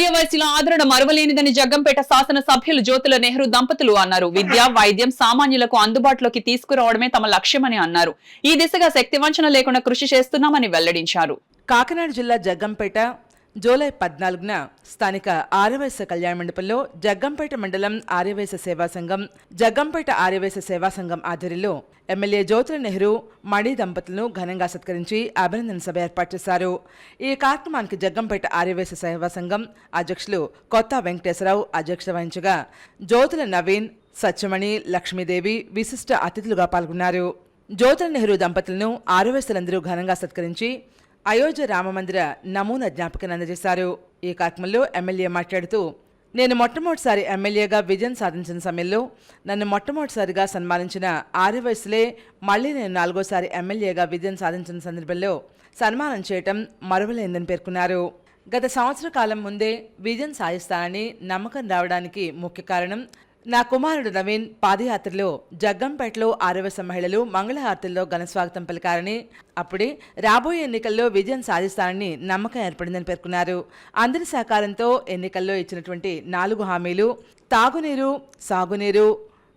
ఆర్యవైశ్యుల ఆదరణ మరువలేనిదని జగ్గంపేట శాసన సభ్యులు జ్యోతుల నెహ్రూ దంపతులు అన్నారు. విద్య, వైద్యం సామాన్యులకు అందుబాటులోకి తీసుకురావడమే తమ లక్ష్యమని అన్నారు. ఈ దిశగా శక్తివంచన లేకుండా కృషి చేస్తున్నామని వెల్లడించారు. కాకినాడ జిల్లా జగ్గంపేట జూలై 14న స్థానిక ఆర్యవైశ్య కళ్యాణ మండపంలో జగ్గంపేట మండలం ఆర్యవైశ్య సేవా సంఘం, జగ్గంపేట ఆర్యవైశ్య సేవా సంఘం ఆధ్వర్యంలో ఎమ్మెల్యే జ్యోతుల నెహ్రూ మణి దంపతులను ఘనంగా సత్కరించి అభినందన సభ ఏర్పాటు చేశారు. ఈ కార్యక్రమానికి జగ్గంపేట ఆర్యవైశ్య సేవా సంఘం అధ్యక్షులు కొత్త వెంకటేశ్వరరావు అధ్యక్షత వహించగా జ్యోతుల నవీన్, సత్యమణి, లక్ష్మీదేవి విశిష్ట అతిథులుగా పాల్గొన్నారు. జ్యోతుల నెహ్రూ దంపతులను ఆర్యవైశ్యులందరూ ఘనంగా సత్కరించి అయోధ్య రామమందిర నమూనా జ్ఞాపకాన్ని అందజేశారు. ఈ కార్యక్రమంలో ఎమ్మెల్యే మాట్లాడుతూ, నేను మొట్టమొదటిసారి ఎమ్మెల్యేగా విజయం సాధించిన సమయంలో నన్ను మొట్టమొదటిసారిగా సన్మానించిన ఆర్యవైశ్యులే మళ్లీ నేను 4వ ఎమ్మెల్యేగా విజయం సాధించిన సందర్భంలో సన్మానం చేయటం మరువలేందని పేర్కొన్నారు. గత సంవత్సర కాలం ముందే విజయం సాధిస్తానని నమ్మకం రావడానికి ముఖ్య కారణం నా కుమారుడు నవీన్ పాదయాత్రలో జగ్గంపేటలో ఆర్యవైశ్య మహిళలు మంగళహారతుల్లో ఘనస్వాగతం పలికారని, అప్పుడే రాబోయే ఎన్నికల్లో విజయం సాధిస్తానని నమ్మకం ఏర్పడిందని పేర్కొన్నారు. అందరి సహకారంతో ఎన్నికల్లో ఇచ్చినటువంటి 4 హామీలు తాగునీరు, సాగునీరు,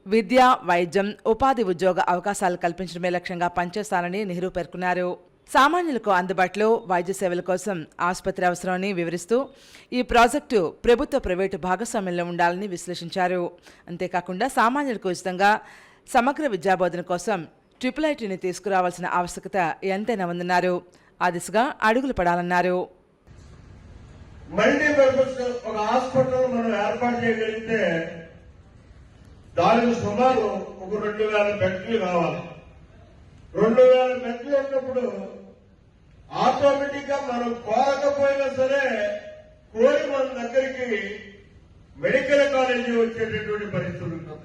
విద్య, వైద్యం, ఉపాధి, ఉద్యోగ అవకాశాలు కల్పించడమే లక్ష్యంగా పనిచేస్తానని నెహ్రూ పేర్కొన్నారు. సామాన్యులకు అందుబాటులో వైద్య సేవల కోసం ఆసుపత్రి అవసరమని వివరిస్తూ ఈ ప్రాజెక్టు ప్రభుత్వ ప్రైవేటు భాగస్వామ్యంలో ఉండాలని విశ్లేషించారు. అంతేకాకుండా సామాన్యులకు ఉచితంగా సమగ్ర విద్యాబోధన కోసం IIITని తీసుకురావాల్సిన ఆవశ్యకత ఎంతైనా ఉందన్నారు. ఆ దిశగా అడుగులు పడాలన్నారు. మల్టీపర్పస్ ఒక హాస్పిటల్ మనం ఏర్పాటు చేయగలిగితే దానికి సుమారు ఒక 2000 బెడ్లు కావాలి. 2000 బెడ్లు ఉన్నప్పుడు ఆటోమేటిక్ గా మనం కోరకపోయినా సరే కోరి మన దగ్గరికి మెడికల్ కాలేజీ వచ్చేటటువంటి పరిస్థితులు ఉంటాం.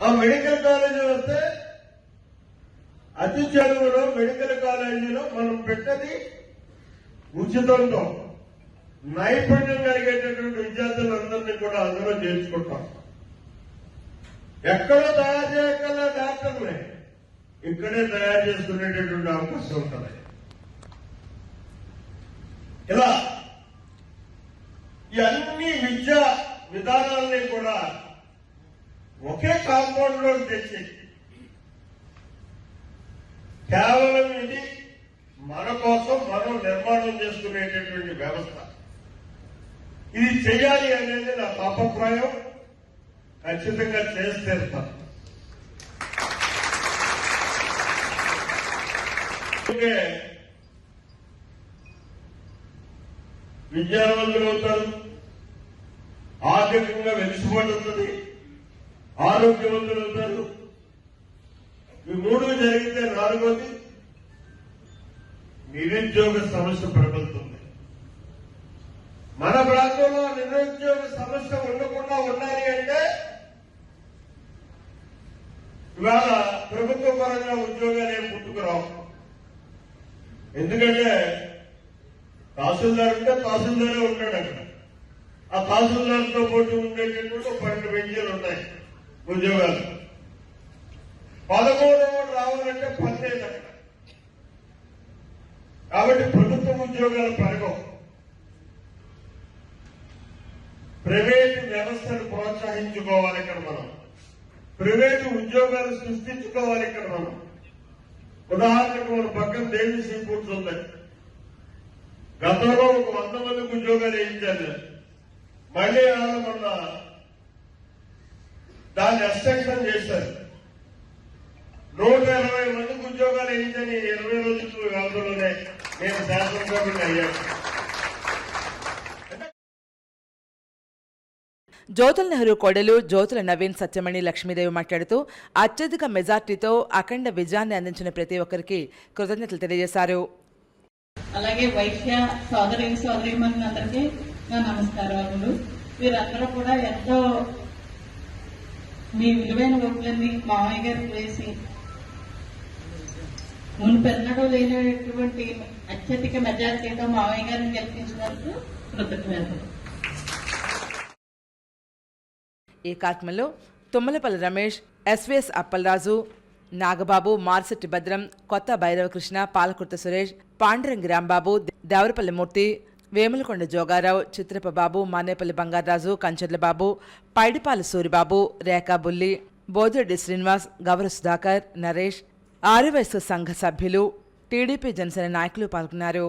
ఆ మెడికల్ కాలేజీ వస్తే అతి చదువులో మెడికల్ కాలేజీలో మనం పెట్టది ఉచితంతో నైపుణ్యం కలిగేటటువంటి విద్యార్థులందరినీ కూడా అందులో చేర్చుకుంటాం. ఎక్కడో తయారు చేయగల డాక్టర్లే ఇక్కడే తయారు చేసుకునేటటువంటి అవకాశం ఉంటుంది. ఇలా ఈ అన్ని విద్యా విధానాలని కూడా ఒకే కాంపౌండ్ లో తెచ్చి కేవలం ఇది మన కోసం మనం నిర్మాణం చేసుకునేటటువంటి వ్యవస్థ. ఇది చేయాలి అనేది నా తాపత్రయం. ఖచ్చితంగా చేస్తేస్తాను. విద్యావంతులు అవుతారు, ఆర్థికంగా వెలుసుబడుతుంది, ఆరోగ్యవంతులు అవుతారు. ఈ 3 జరిగితే 4వది నిరుద్యోగ సమస్య ప్రబలుతుంది. మన ప్రాంతంలో నిరుద్యోగ సమస్య ఉండకుండా ఉండాలి అంటే ఇవాళ ప్రభుత్వ పరంగా ఉద్యోగాలు ఏం పుట్టుకురావు. ఎందుకంటే తహసీల్దార్ ఉంటే తహసీల్దారే ఉంటాడు అక్కడ. ఆ తహసీల్దార్తో పోటీ ఉండేటటువంటి 12 బెంచీలు ఉంటాయి ఉద్యోగాలు. 13వ రావాలంటే 12 అక్కడ. కాబట్టి ప్రభుత్వ ఉద్యోగాలు పెరగవు. ప్రైవేటు వ్యవస్థను ప్రోత్సహించుకోవాలి ఇక్కడ మనం. ప్రైవేటు ఉద్యోగాలు సృష్టించుకోవాలి ఇక్కడ మనం. ఉదాహరణకు మన పక్కన దేవి సీ ఫుడ్స్ ఉన్నాయి. గతంలో ఒక 100 మందికి ఉద్యోగాలు వేయించారు. మళ్లీ మొన్న దాన్ని ఎక్స్టెన్షన్ చేశారు. 120 మందికి ఉద్యోగాలు వేయించని 20 రోజుల వ్యవధిలోనే నేను శాసనసభ్యుడిని అయ్యాను. జ్యోతుల నెహ్రూ కోడలు జ్యోతుల నవీన్, సత్యమణి, లక్ష్మీదేవి మాట్లాడుతూ అత్యధిక మెజార్టీతో అఖండ విజయాన్ని అందించిన ప్రతి ఒక్కరికి కృతజ్ఞతలు తెలియజేశారు. అలాగే వైశ్య సోదరీమణులందరికీ నా నమస్కారాలు. వీరందరూ కూడా ఎంతో మీ విలువైన ఓట్లన్నీ మామయ్య గారికి వేసి మునుపెన్నడూ లేనటువంటి అత్యధిక మెజార్టీతో మామయ్య గారిని గెలిపించినందుకు కృతజ్ఞతలు. ఈ కార్యక్రమంలో తుమ్మలపల్లి రమేష్, ఎస్వీఎస్ అప్పలరాజు, నాగబాబు, మార్సెట్టి భద్రం, కొత్త భైరవకృష్ణ, పాలకుర్త సురేష్, పాండురంగి రాంబాబు, దేవరపల్లి మూర్తి, వేములకొండ జోగారావు, చిత్రప బాబు, మానేపల్లి బంగారాజు, కంచర్ల బాబు, పైడిపాల సూరిబాబు, రేఖా బుల్లి, బోదిరెడ్డి శ్రీనివాస్, గౌర సుధాకర్, నరేష్, ఆర్యవైశ్య సంఘ సభ్యులు, టీడీపీ జనసేన నాయకులు పాల్గొన్నారు.